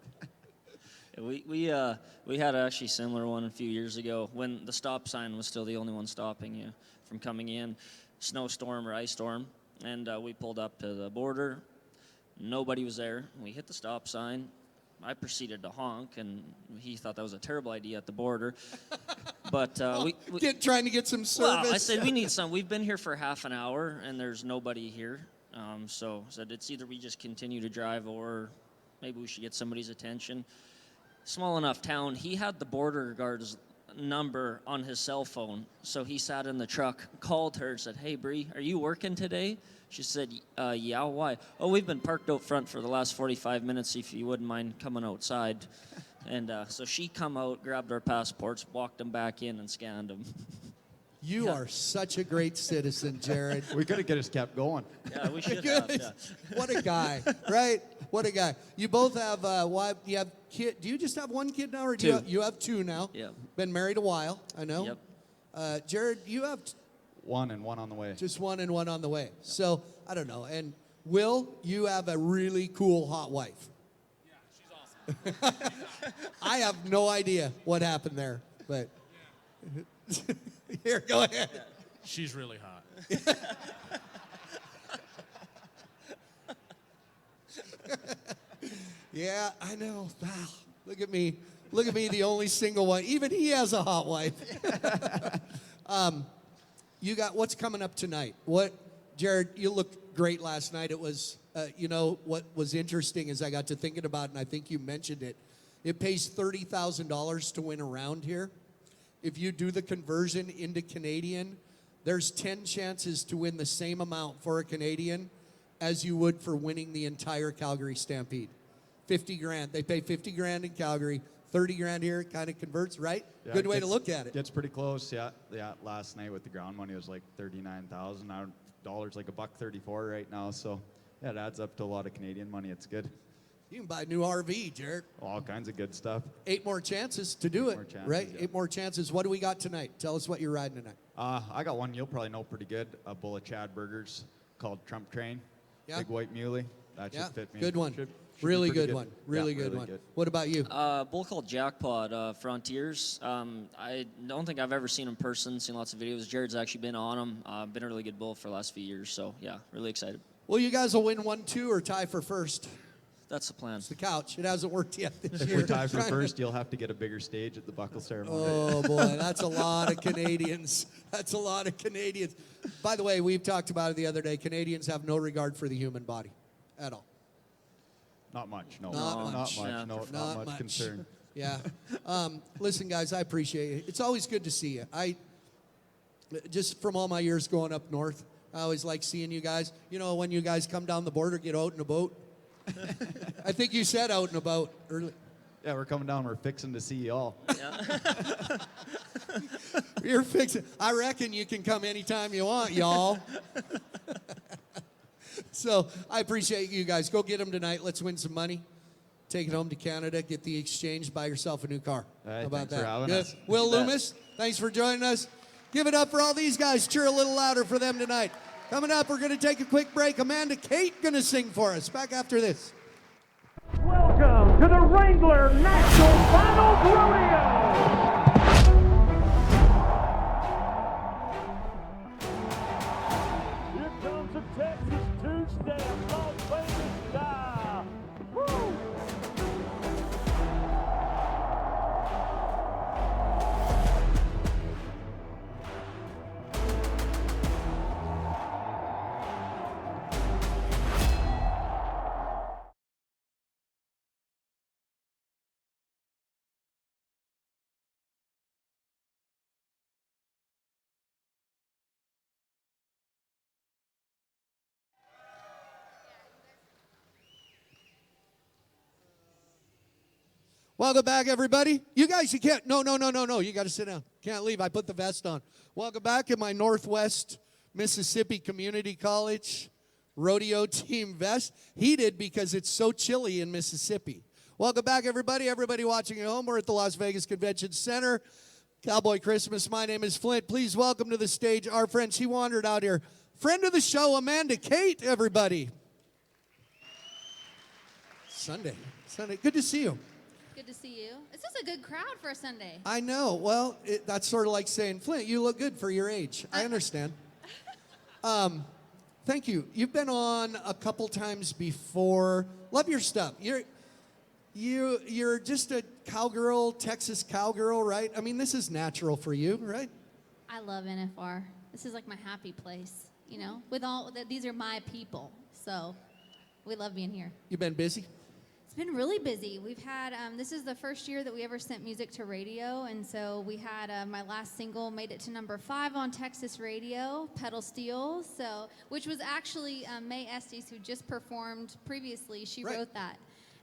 we had actually a similar one a few years ago when the stop sign was still the only one stopping you from coming in, snowstorm or ice storm, and we pulled up to the border. Nobody was there. We hit the stop sign. I proceeded to honk, and he thought that was a terrible idea at the border. But
Trying to get some service.
well, I said, we need some. We've been here for half an hour, and there's nobody here. So I said, it's either we just continue to drive or maybe we should get somebody's attention. Small enough town. He had the border guards number on his cell phone. So he sat in the truck, called her, said, "Hey, Bree, are you working today?" She said, "Yeah, why?" "Oh, we've been parked out front for the last 45 minutes, if you wouldn't mind coming outside." And so she come out, grabbed our passports, walked them back in, and scanned them.
You are such a great citizen, Jared.
We could have just kept going.
Yeah, we should have. Yeah.
What a guy, right? What a guy. You both have wife. You have kid. Do you just have one kid now, or do
Two.
you have two now?
Yep.
Been married a while, I know.
Yep.
Jared, you have
One and one on the way.
just one and one on the way. So I don't know. And Will, you have a really cool hot wife. Yeah, she's awesome. I have no idea what happened there, but here, go ahead.
She's really hot.
Yeah, I know. Wow. Look at me. Look at me, the only single one. Even he has a hot wife. You got what's coming up tonight? What, Jared? You looked great last night. It was, you know, what was interesting is I got to thinking about it, and I think you mentioned it. It pays $30,000 to win a round here. If you do the conversion into Canadian, there's 10 chances to win the same amount for a Canadian as you would for winning the entire Calgary Stampede. 50 grand. They pay 50 grand in Calgary, 30 grand here. It kind of converts, right?
Yeah,
Good way to
gets-
look at it.
Gets pretty close. Yeah. Last night with the ground money was like $39,000. Like $1.34 right now. So yeah, it adds up to a lot of Canadian money. It's good.
You can buy a new RV, Jared.
All kinds of good stuff.
8 more chances to do it,
more chances,
right?
yeah.
8 more chances. What do we got tonight? Tell us what you're riding tonight.
I got one you'll probably know pretty good. A bowl of Chad burgers called Trump Train.
Yeah.
Big white muley. That should
Yeah,
fit me.
good one.
Should be
Really
pretty
good one.
Yeah,
Really good one.
good.
What about you?
Bull called Jackpot, Frontiers. I don't think I've ever seen him in person, seen lots of videos. Jared's actually been on him. Been a really good bull for the last few years, so yeah, really excited.
Well, you guys will win 1-2 or tie for first.
That's the plan.
It's the couch. It hasn't worked yet this
If
year.
we tie for
Trying to-
first, you'll have to get a bigger stage at the buckle ceremony.
Oh, boy. That's a lot of Canadians. That's a lot of Canadians. By the way, we've talked about it the other day. Canadians have no regard for the human body at all.
Not much. No.
Not much.
Yeah.
No,
Not
not much
much.
concern.
Yeah. Listen, guys, I appreciate it. It's always good to see you. Just from all my years going up north, I always like seeing you guys. You know, when you guys come down the border, get out in a boat. I think you said out and about early.
Yeah, we're coming down. We're fixing to see y'all.
You're fixing. I reckon you can come anytime you want, y'all. So I appreciate you guys. Go get them tonight. Let's win some money. Take it home to Canada. Get the exchange. Buy yourself a new car.
All right,
How about
thanks
that?
for having
Good.
us.
Will
You bet.
Lummus, thanks for joining us. Give it up for all these guys. Cheer a little louder for them tonight. Coming up, we're going to take a quick break. Amanda Kate going to sing for us. Back after this.
Welcome to the Wrangler National Finals Rodeo. Here comes the Texas two-step Las Vegas style. Woo!
Welcome back, everybody. You guys, you can't. No. You got to sit down. Can't leave. I put the vest on. Welcome back in my Northwest Mississippi Community College rodeo team vest. Heated because it's so chilly in Mississippi. Welcome back, everybody. Everybody watching at home. We're at the Las Vegas Convention Center. Cowboy Christmas. My name is Flint. Please welcome to the stage our friend. She wandered out here. Friend of the show, Amanda Kate, everybody. Sunday. Good to see you.
Good to see you. This is a good crowd for a Sunday.
I know. Well, that's sort of like saying, Flint, you look good for your age. I understand. Thank you. You've been on a couple times before. Love your stuff. You're just a cowgirl, Texas cowgirl, right? I mean, this is natural for you, right?
I love NFR. This is like my happy place, you know? These are my people. So we love being here.
You've been busy?
It's been really busy. We've had, this is the first year that we ever sent music to radio, and so we had my last single made it to number 5 on Texas radio, Pedal Steel, which was actually May Estes, who just performed previously. She wrote that.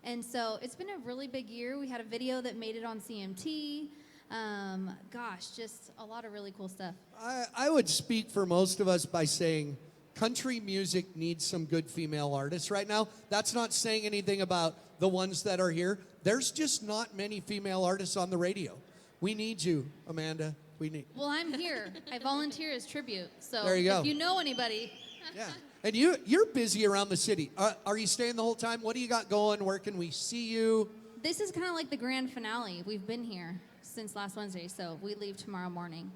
And so it's been a really big year. We had a video that made it on CMT. Just a lot of really cool stuff.
I would speak for most of us by saying country music needs some good female artists right now. That's not saying anything about the ones that are here. There's just not many female artists on the radio. We need you, Amanda. We need.
Well, I'm here. I volunteer as tribute. So
there you go.
If you know anybody.
Yeah. And you're busy around the city. Are you staying the whole time? What do you got going? Where can we see you?
This is kind of like the grand finale. We've been here since last Wednesday, so we leave tomorrow morning.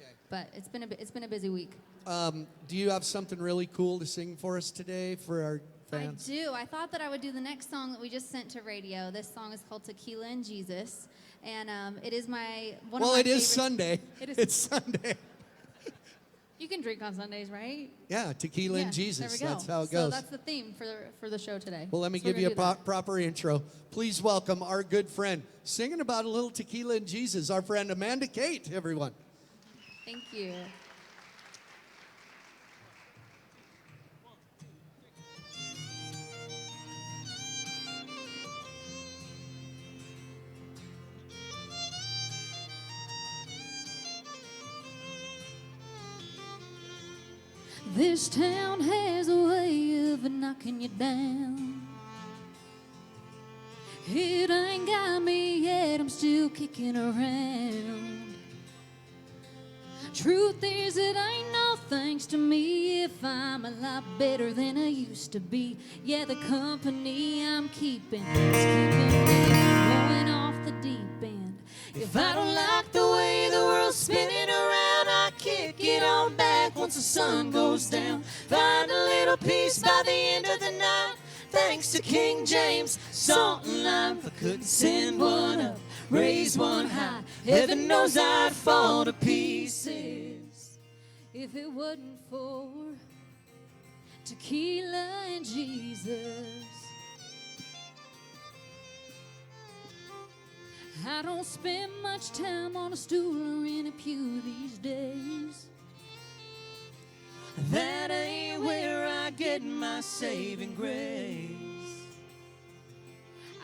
Okay. But it's been a busy week.
Do you have something really cool to sing for us today for our fans?
I do. I thought that I would do the next song that we just sent to radio. This song is called Tequila and Jesus, and it is one of my
it is
favorites.
Sunday. It's Sunday.
You can drink on Sundays, right?
Yeah, tequila and Jesus.
There we go.
That's how it
So
goes.
that's the theme for the show today.
Well, let me
So we're
give you a
gonna do that.
proper intro. Please welcome our good friend, singing about a little tequila and Jesus, our friend Amanda Kate, everyone.
Thank you. This town has a way of knocking you down. It ain't got me yet, I'm still kicking around. Truth is, it ain't no thanks to me if I'm a lot better than I used to be. Yeah, the company I'm keeping is keeping me from going off the deep end. If I don't like the way the world's spinning around, I kick it on back once the sun goes down. Find a little peace by the end of the night. Thanks to King James, salt and lime. If I couldn't send one up, raise one high, heaven knows I'd fall to pieces if it wasn't for tequila and Jesus. I don't spend much time on a stool or in a pew these days. That ain't where I get my saving grace.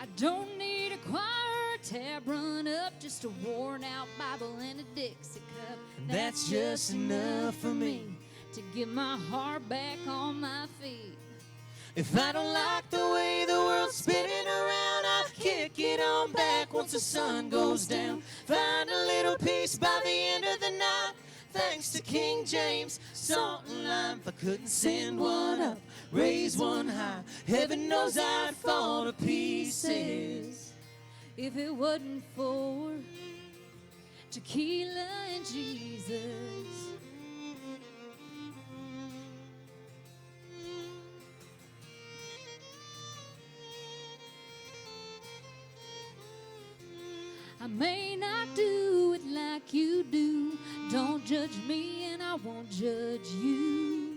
I don't need a choir or a tab run up, just a worn out Bible and a Dixie cup. That's just enough for me to get my heart back on my feet. If I don't like the way the world's spinning around, I'll kick it on back once the sun goes down. Find a little peace by the end of the night. Thanks to King James, salt and lime. If I couldn't send one up, raise one high, heaven knows I'd fall to pieces if it wasn't for tequila and Jesus. I may not do it like you do. Don't judge me and I won't judge you.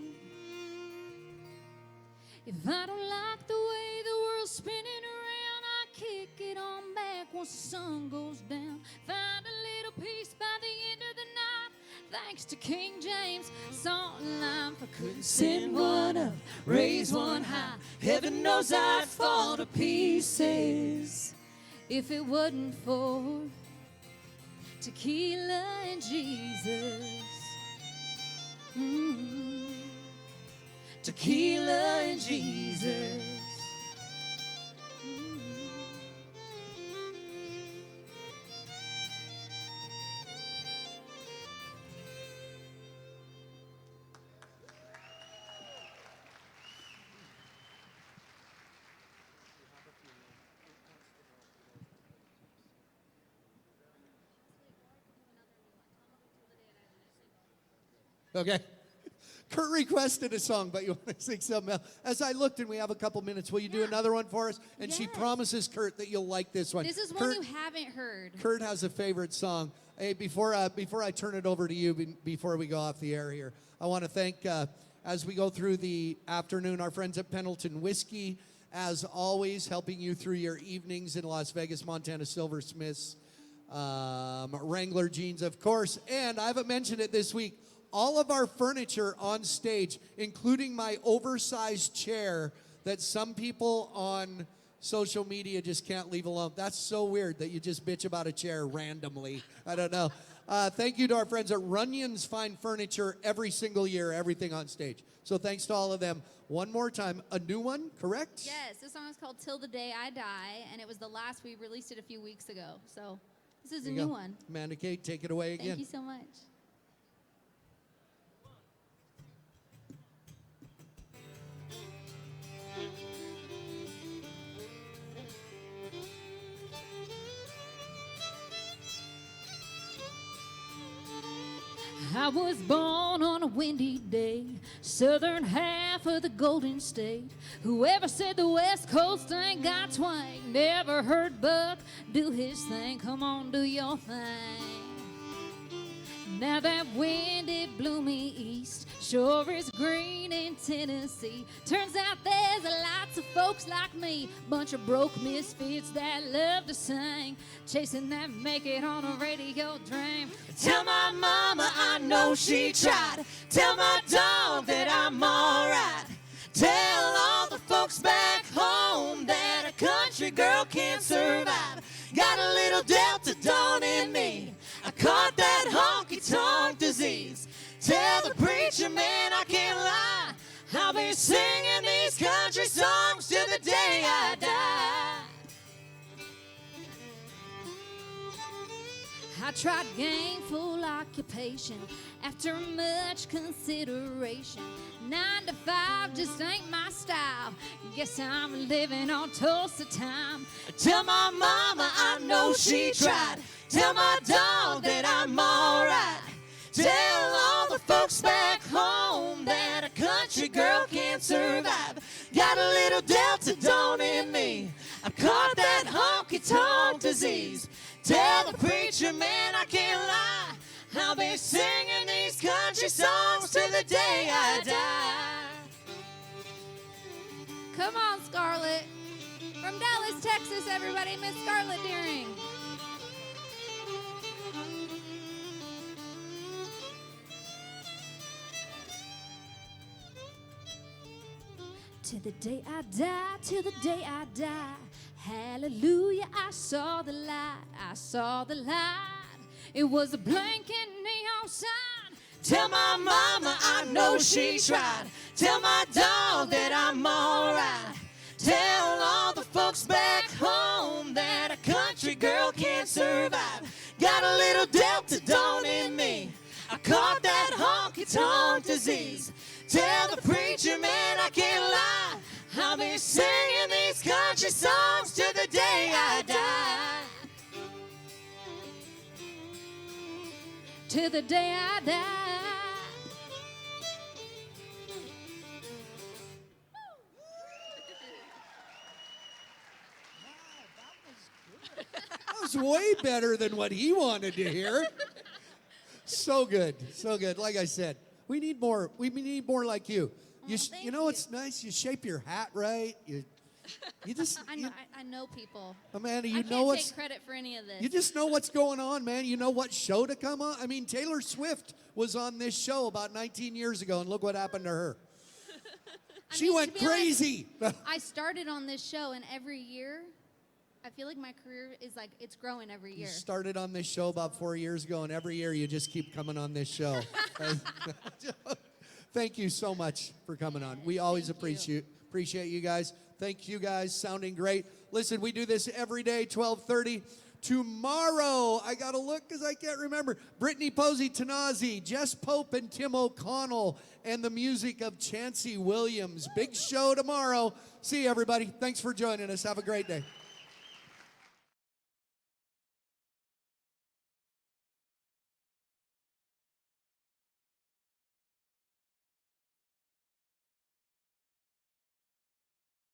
If I don't like the way the world's spinning around, I kick it on back once the sun goes down. Find a little peace by the end of the night. Thanks to King James, salt and lime. If I couldn't send one up, raise one high, heaven knows I'd fall to pieces if it wasn't for tequila and Jesus. Tequila and Jesus.
Okay. Kurt requested a song, but you want to sing something else. As I looked, and we have a couple minutes, will you do another one for us? And she promises, Kurt, that you'll like this one.
This is
Kurt,
one you haven't heard.
Kurt has a favorite song. Hey, before I turn it over to you, before we go off the air here, I want to thank, as we go through the afternoon, our friends at Pendleton Whiskey as always, helping you through your evenings in Las Vegas, Montana Silversmiths, Wrangler Jeans, of course. And I haven't mentioned it this week. All of our furniture on stage, including my oversized chair that some people on social media just can't leave alone. That's so weird that you just bitch about a chair randomly. I don't know. Thank you to our friends at Runyon's Fine Furniture every single year, everything on stage. So thanks to all of them. One more time, a new one, correct?
Yes, this song is called Till the Day I Die, and it was the last we released it a few weeks ago. So this is a new one.
Amanda Kate, take it away again.
Thank you so much. I was born on a windy day, southern half of the Golden State. Whoever said the West Coast ain't got twang, never heard Buck do his thing. Come on, do your thing. Now that wind, it blew me east, sure is green in Tennessee. Turns out there's lots of folks like me, bunch of broke misfits that love to sing, chasing that make it on a radio dream. Tell my mama I know she tried, tell my dog that I'm alright. Tell all the folks back home that a country girl can't survive. Got a little Delta Dawn in me, I caught that honky-tonk disease. Tell the preacher man I can't lie, I'll be singing these country songs till the day I die. I tried gainful occupation after much consideration. 9 to 5 just ain't my style. Guess I'm living on Tulsa time. Tell my mama I know she tried. Tell my dog that I'm alright. Tell all the folks back home that a country girl can't survive. Got a little Delta Dawn in me, I caught that honky-tonk disease. Tell the preacher man I can't lie, I'll be singing these country songs till the day I die. Come on, Scarlett. From Dallas, Texas, everybody, Miss Scarlett Deering. Till the day I die, till the day I die. Hallelujah, I saw the light, I saw the light. It was a blinking neon sign. Tell my mama I know she tried. Tell my dog that I'm alright. Tell all the folks back home that a country girl can't survive. Got a little Delta Dawn in me, I caught that honky-tonk disease. Tell the preacher man I can't lie, I'll be singing these country songs till the day I die. Till the day I die.
That was way better than what he wanted to hear. So good, so good. Like I said, we need more. We need more like you. You know what's nice? You shape your hat right. You just.
I know people.
Amanda, you
I
know what's.
can't take credit for any of this.
You just know what's going on, man. You know what show to come on. I mean, Taylor Swift was on this show about 19 years ago, and look what happened to her. She went crazy.
I started on this show, and every year, I feel like my career is like, it's growing every year.
You started on this show about 4 years ago, and every year you just keep coming on this show. Thank you so much for coming on. We always appreciate you guys. Thank you guys, sounding great. Listen, we do this every day, 12:30. Tomorrow, I got to look because I can't remember. Brittany Posey Tanazi, Jess Pope, and Tim O'Connell, and the music of Chancey Williams. Big show tomorrow. See you, everybody. Thanks for joining us. Have a great day.